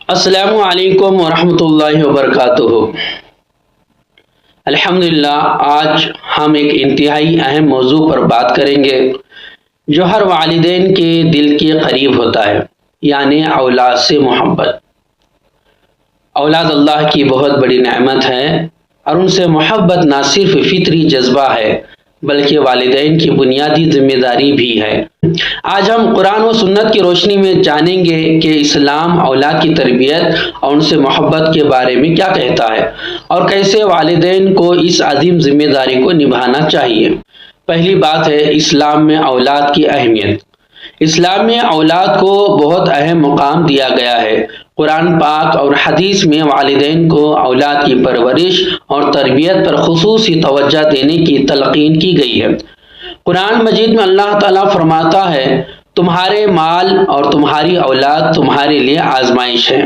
السلام علیکم ورحمۃ اللہ وبرکاتہ۔ الحمدللہ، آج ہم ایک انتہائی اہم موضوع پر بات کریں گے جو ہر والدین کے دل کے قریب ہوتا ہے، یعنی اولاد سے محبت۔ اولاد اللہ کی بہت بڑی نعمت ہے اور ان سے محبت نہ صرف فطری جذبہ ہے بلکہ والدین کی بنیادی ذمہ داری بھی ہے۔ آج ہم قرآن و سنت کی روشنی میں جانیں گے کہ اسلام اولاد کی تربیت اور ان سے محبت کے بارے میں کیا کہتا ہے اور کیسے والدین کو اس عظیم ذمہ داری کو نبھانا چاہیے۔ پہلی بات ہے اسلام میں اولاد کی اہمیت۔ اسلام میں اولاد کو بہت اہم مقام دیا گیا ہے۔ قرآن پاک اور حدیث میں والدین کو اولاد کی پرورش اور تربیت پر خصوصی توجہ دینے کی تلقین کی گئی ہے۔ قرآن مجید میں اللہ تعالیٰ فرماتا ہے، تمہارے مال اور تمہاری اولاد تمہارے لیے آزمائش ہے۔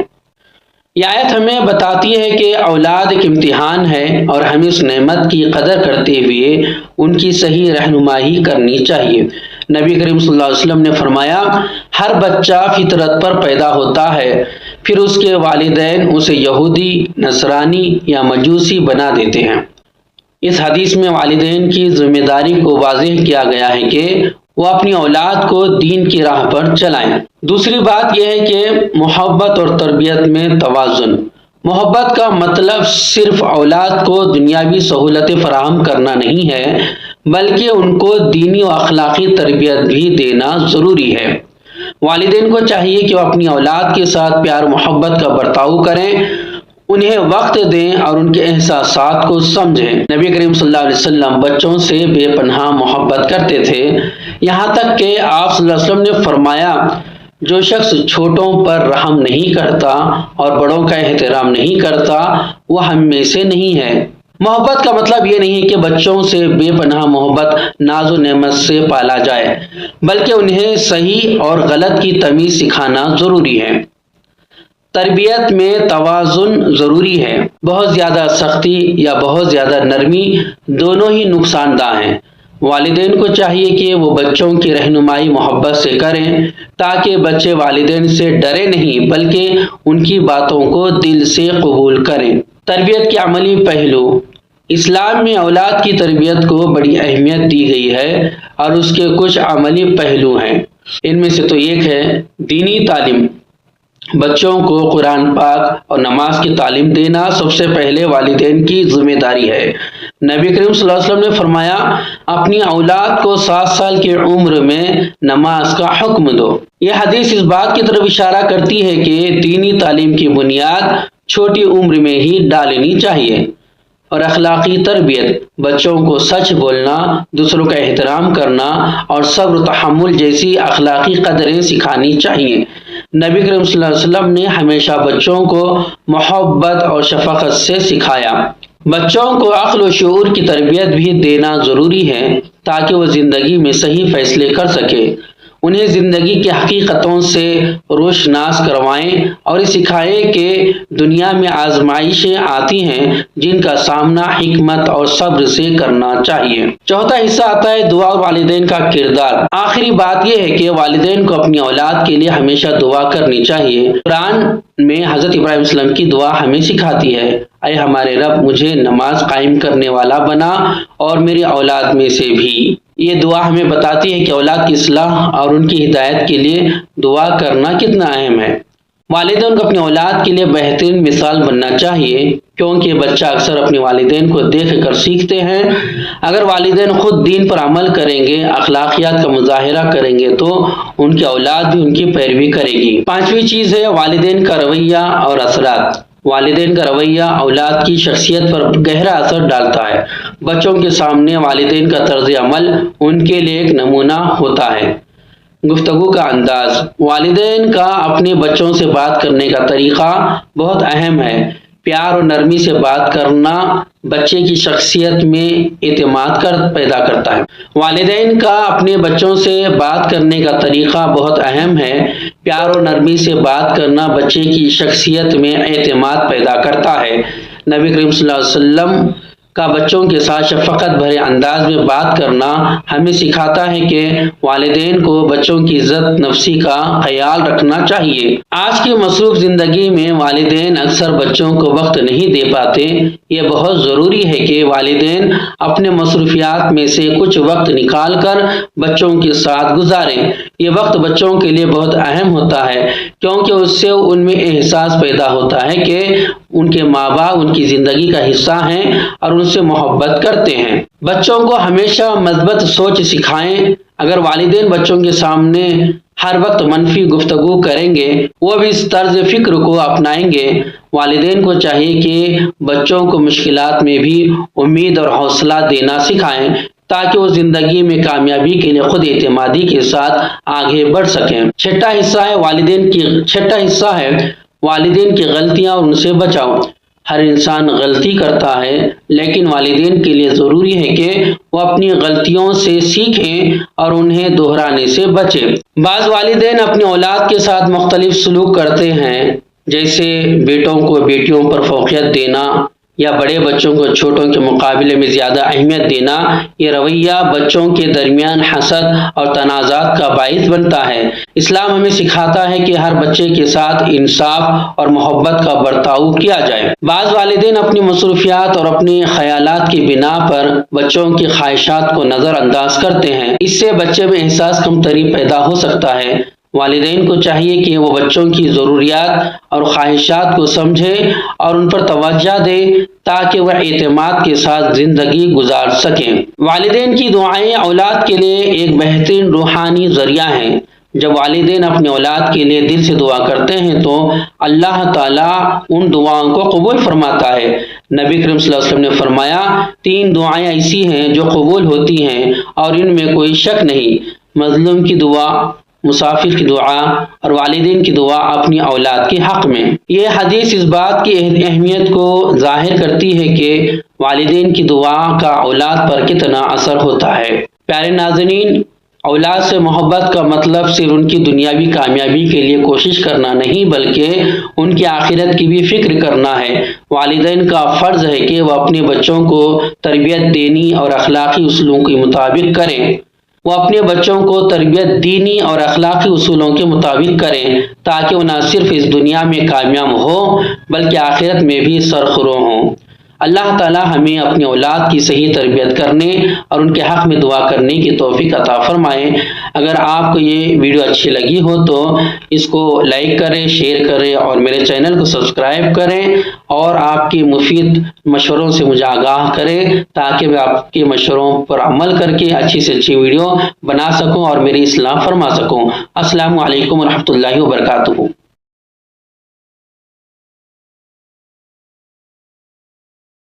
یہ آیت ہمیں بتاتی ہے کہ اولاد ایک امتحان ہے اور ہمیں اس نعمت کی قدر کرتے ہوئے ان کی صحیح رہنمائی کرنی چاہیے۔ نبی کریم صلی اللہ علیہ وسلم نے فرمایا، ہر بچہ فطرت پر پیدا ہوتا ہے، پھر اس کے والدین اسے یہودی، نصرانی یا مجوسی بنا دیتے ہیں۔ اس حدیث میں والدین کی ذمہ داری کو واضح کیا گیا ہے کہ وہ اپنی اولاد کو دین کی راہ پر چلائیں۔ دوسری بات یہ ہے کہ محبت اور تربیت میں توازن۔ محبت کا مطلب صرف اولاد کو دنیاوی سہولتیں فراہم کرنا نہیں ہے بلکہ ان کو دینی و اخلاقی تربیت بھی دینا ضروری ہے۔ والدین کو چاہیے کہ وہ اپنی اولاد کے ساتھ پیار محبت کا برتاؤ کریں، انہیں وقت دیں اور ان کے احساسات کو سمجھیں۔ نبی کریم صلی اللہ علیہ وسلم بچوں سے بے پناہ محبت کرتے تھے، یہاں تک کہ آپ صلی اللہ علیہ وسلم نے فرمایا، جو شخص چھوٹوں پر رحم نہیں کرتا اور بڑوں کا احترام نہیں کرتا وہ ہم میں سے نہیں ہے۔ محبت کا مطلب یہ نہیں کہ بچوں سے بے پناہ محبت ناز و نعمت سے پالا جائے، بلکہ انہیں صحیح اور غلط کی تمیز سکھانا ضروری ہے۔ تربیت میں توازن ضروری ہے۔ بہت زیادہ سختی یا بہت زیادہ نرمی دونوں ہی نقصان دہ ہیں۔ والدین کو چاہیے کہ وہ بچوں کی رہنمائی محبت سے کریں تاکہ بچے والدین سے ڈرے نہیں بلکہ ان کی باتوں کو دل سے قبول کریں۔ تربیت کے عملی پہلو۔ اسلام میں اولاد کی تربیت کو بڑی اہمیت دی گئی ہے اور اس کے کچھ عملی پہلو ہیں۔ ان میں سے تو ایک ہے دینی تعلیم۔ بچوں کو قرآن پاک اور نماز کی تعلیم دینا سب سے پہلے والدین کی ذمہ داری ہے۔ نبی کریم صلی اللہ علیہ وسلم نے فرمایا، اپنی اولاد کو 7 سال کی عمر میں نماز کا حکم دو۔ یہ حدیث اس بات کی طرف اشارہ کرتی ہے کہ دینی تعلیم کی بنیاد چھوٹی عمر میں ہی ڈالنی چاہیے۔ اور اخلاقی تربیت، بچوں کو سچ بولنا، دوسروں کا احترام کرنا اور صبر و تحمل جیسی اخلاقی قدریں سکھانی چاہیے۔ نبی کریم صلی اللہ علیہ وسلم نے ہمیشہ بچوں کو محبت اور شفقت سے سکھایا۔ بچوں کو عقل و شعور کی تربیت بھی دینا ضروری ہے تاکہ وہ زندگی میں صحیح فیصلے کر سکے۔ انہیں زندگی کی حقیقتوں سے روشناس کروائیں اور یہ سکھائیں کہ دنیا میں آزمائشیں آتی ہیں جن کا سامنا حکمت اور صبر سے کرنا چاہیے۔ چوتھا حصہ آتا ہے دعا اور والدین کا کردار۔ آخری بات یہ ہے کہ والدین کو اپنی اولاد کے لیے ہمیشہ دعا کرنی چاہیے۔ قرآن میں حضرت ابراہیم علیہ السلام کی دعا ہمیں سکھاتی ہے، اے ہمارے رب، مجھے نماز قائم کرنے والا بنا اور میری اولاد میں سے بھی۔ یہ دعا ہمیں بتاتی ہے کہ اولاد کی اصلاح اور ان کی ہدایت کے لیے دعا کرنا کتنا اہم ہے۔ والدین کو اپنی اولاد کے لیے بہترین مثال بننا چاہیے کیونکہ بچہ اکثر اپنے والدین کو دیکھ کر سیکھتے ہیں۔ اگر والدین خود دین پر عمل کریں گے، اخلاقیات کا مظاہرہ کریں گے تو ان کی اولاد بھی ان کی پیروی کرے گی۔ پانچویں چیز ہے والدین کا رویہ اور اثرات۔ والدین کا رویہ اولاد کی شخصیت پر گہرا اثر ڈالتا ہے۔ بچوں کے سامنے والدین کا طرز عمل ان کے لیے ایک نمونہ ہوتا ہے۔ گفتگو کا انداز۔ والدین کا اپنے بچوں سے بات کرنے کا طریقہ بہت اہم ہے۔ پیار اور نرمی سے بات کرنا بچے کی شخصیت میں اعتماد پیدا کرتا ہے۔ والدین کا اپنے بچوں سے بات کرنے کا طریقہ بہت اہم ہے۔ پیار اور نرمی سے بات کرنا بچے کی شخصیت میں اعتماد پیدا کرتا ہے۔ نبی کریم صلی اللہ علیہ وسلم کا بچوں کے ساتھ شفقت بھرے انداز میں بات کرنا ہمیں سکھاتا ہے کہ والدین کو بچوں کی عزت نفسی کا خیال رکھنا چاہیے۔ آج کی مصروف زندگی میں والدین اکثر بچوں کو وقت نہیں دے پاتے۔ یہ بہت ضروری ہے کہ والدین اپنے مصروفیات میں سے کچھ وقت نکال کر بچوں کے ساتھ گزاریں۔ یہ وقت بچوں کے لیے بہت اہم ہوتا ہے کیونکہ اس سے ان میں احساس پیدا ہوتا ہے کہ ان کے ماں باپ ان کی زندگی کا حصہ ہیں اور ان سے محبت کرتے ہیں۔ بچوں کو ہمیشہ مثبت سوچ سکھائیں۔ اگر والدین بچوں کے سامنے ہر وقت منفی گفتگو کریں گے، وہ بھی اس طرز فکر کو اپنائیں گے۔ والدین کو چاہیے کہ بچوں کو مشکلات میں بھی امید اور حوصلہ دینا سکھائیں تاکہ وہ زندگی میں کامیابی کے لیے خود اعتمادی کے ساتھ آگے بڑھ سکیں۔ چھٹا حصہ ہے والدین کی غلطیاں اور ان سے بچاؤ۔ ہر انسان غلطی کرتا ہے، لیکن والدین کے لیے ضروری ہے کہ وہ اپنی غلطیوں سے سیکھیں اور انہیں دہرانے سے بچیں۔ بعض والدین اپنی اولاد کے ساتھ مختلف سلوک کرتے ہیں، جیسے بیٹوں کو بیٹیوں پر فوقیت دینا یا بڑے بچوں کو چھوٹوں کے مقابلے میں زیادہ اہمیت دینا۔ یہ رویہ بچوں کے درمیان حسد اور تنازعات کا باعث بنتا ہے۔ اسلام ہمیں سکھاتا ہے کہ ہر بچے کے ساتھ انصاف اور محبت کا برتاؤ کیا جائے۔ بعض والدین اپنی مصروفیات اور اپنے خیالات کی بنا پر بچوں کی خواہشات کو نظر انداز کرتے ہیں۔ اس سے بچے میں احساس کمتری پیدا ہو سکتا ہے۔ والدین کو چاہیے کہ وہ بچوں کی ضروریات اور خواہشات کو سمجھے اور ان پر توجہ دے تاکہ وہ اعتماد کے ساتھ زندگی گزار سکیں۔ والدین کی دعائیں اولاد کے لیے ایک بہترین روحانی ذریعہ ہیں۔ جب والدین اپنی اولاد کے لیے دل سے دعا کرتے ہیں تو اللہ تعالیٰ ان دعاؤں کو قبول فرماتا ہے۔ نبی کریم صلی اللہ علیہ وسلم نے فرمایا، 3 دعائیں ایسی ہیں جو قبول ہوتی ہیں اور ان میں کوئی شک نہیں: مظلوم کی دعا، مسافر کی دعا اور والدین کی دعا اپنی اولاد کے حق میں۔ یہ حدیث اس بات کی اہمیت کو ظاہر کرتی ہے کہ والدین کی دعا کا اولاد پر کتنا اثر ہوتا ہے۔ پیارے ناظرین، اولاد سے محبت کا مطلب صرف ان کی دنیاوی کامیابی کے لیے کوشش کرنا نہیں بلکہ ان کی آخرت کی بھی فکر کرنا ہے۔ والدین کا فرض ہے کہ وہ اپنے بچوں کو تربیت دینی اور اخلاقی اصولوں کے مطابق کریں۔ تاکہ وہ نہ صرف اس دنیا میں کامیاب ہوں بلکہ آخرت میں بھی سرخرو ہوں۔ اللہ تعالی ہمیں اپنی اولاد کی صحیح تربیت کرنے اور ان کے حق میں دعا کرنے کی توفیق عطا فرمائے۔ اگر آپ کو یہ ویڈیو اچھی لگی ہو تو اس کو لائک کریں، شیئر کریں اور میرے چینل کو سبسکرائب کریں اور آپ کے مفید مشوروں سے مجھے آگاہ کریں تاکہ میں آپ کے مشوروں پر عمل کر کے اچھی سے اچھی ویڈیو بنا سکوں اور میری اصلاح فرما سکوں۔ السلام علیکم ورحمۃ اللہ وبرکاتہ۔